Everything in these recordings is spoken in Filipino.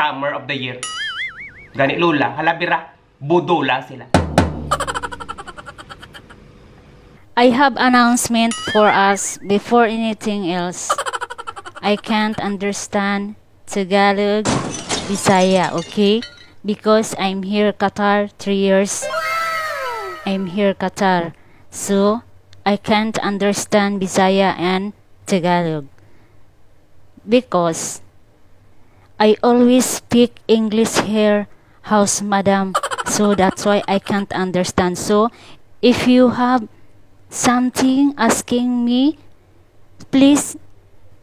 scammer of the year. Gani lula, halabira, budula sila. I have announcement for us before anything else. I can't understand Tagalog, Bisaya, okay? Because I'm here Qatar 3 years. I'm here Qatar. So, I can't understand Bisaya and Tagalog. Because I always speak English here, house madam. So that's why I can't understand. So, if you have something asking me, please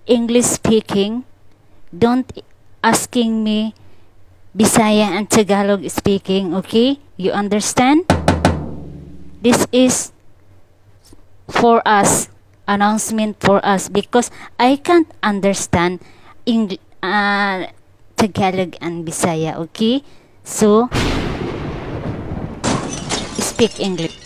English speaking, don't asking me Bisaya and Tagalog speaking, okay? You understand? This is for us, announcement for us, because I can't understand Tagalog and Bisaya, okay? So speak English.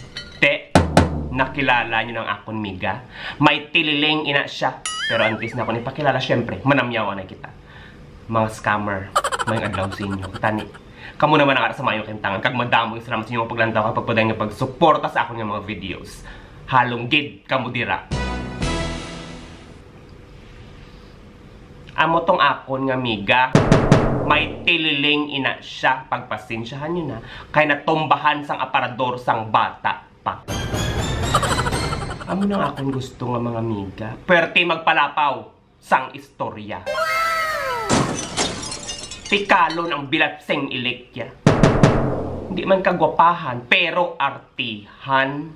Nakilala nyo ng akon miga. May tililing ina siya. Pero antes na ako nipakilala, syempre, manamyawan na kita. Mga scammer, may adlaw sa inyo. Tani, kamu naman nakara sa mayo kayong tangan. Kag madamo yung salamat sa inyo paglantaw kapag paday nga pagsuporta sa akong mga videos. Halong gid, kamu dira. Amo tong akon nga miga. May tililing ina siya. Pagpasensyahan nyo na. Kaya natumbahan sang aparador sang bata pa. Amo nang akong gusto nga mga amiga. Pwerte magpalapaw sang istorya. Tikalon ang bilatseng ilikya. Hindi man kagwapahan, pero artihan.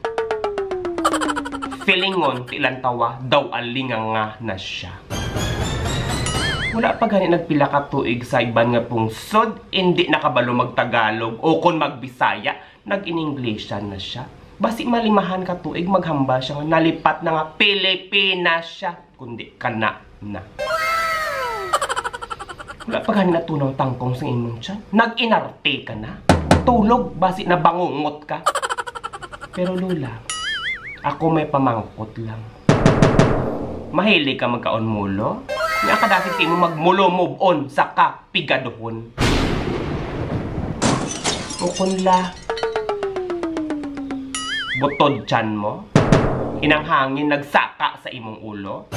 Feelingon, tilan tawa, daw alinganga na siya. Wala pa gani nagpila ka tuig sa iban nga pungsod, hindi nakabalo magtagalog o kung magbisaya, nag-in-Englishan na siya. Basi malimahan ka tuig, maghamba siya, nalipat na nga Pilipinas siya, kundi kana na. Wala pa gani natunaw tangkong sa imong tiyan. Nag-inarte ka na. Tulog, basi na bangungot ka. Pero lula, ako may pamangkot lang. Mahilig ka magkaon mulo? Nga kadasig sa imo magmulo move on sa kapigadohon. Ukunla, butod tiyan mo, inang hangin nagsaka sa imong ulo.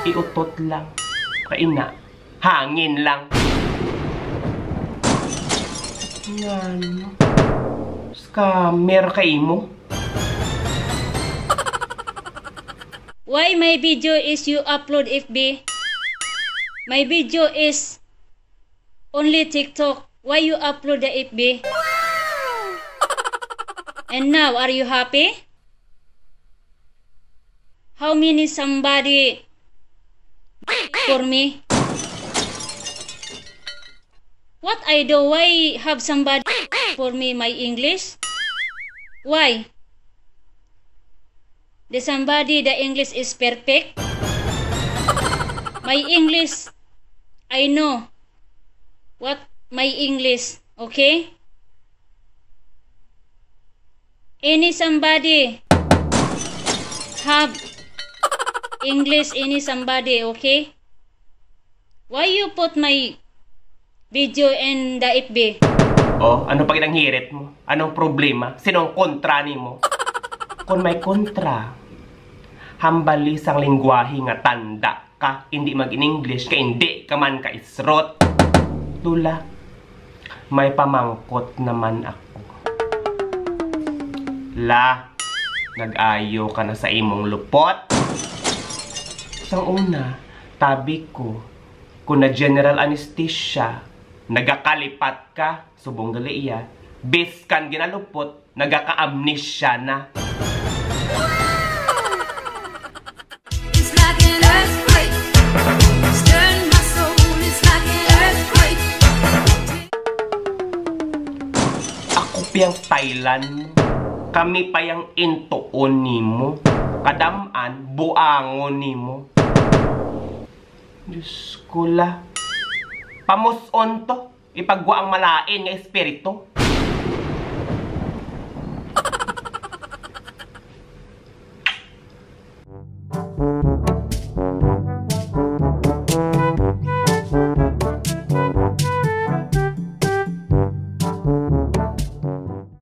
Iutot lang, kaina, hangin lang. Ngano, scammer ka imo. Why my video is you upload FB? My video is only TikTok. Why you upload the FB? And now, are you happy? How many somebody for me? What I do? Why have somebody for me my English? Why? The somebody, the English is perfect. My English, I know what my English, okay? Any somebody have English, any somebody, okay? Why you put my video in the FB? Oh, ano pa ginanghirit mo? Anong problema? Sinong kontra ni mo? Kung may kontra, hambali sang lingwahe nga tanda ka, hindi mag-in-English ka, hindi ka man ka isrot. Lula, may pamangkot naman ako. La, nag-ayo ka na sa imong lupot. Sang una, tabi ko, kung na general anesthesia, nagakalipat ka, subong gali iya, biskan ginalupot, nagaka-amnesia na. Yang Thailand, kami pa yang intuon nimo, kadaman buangon nimo. Diyos ko la, pamuson to, ipagwa ang malain nga espiritu.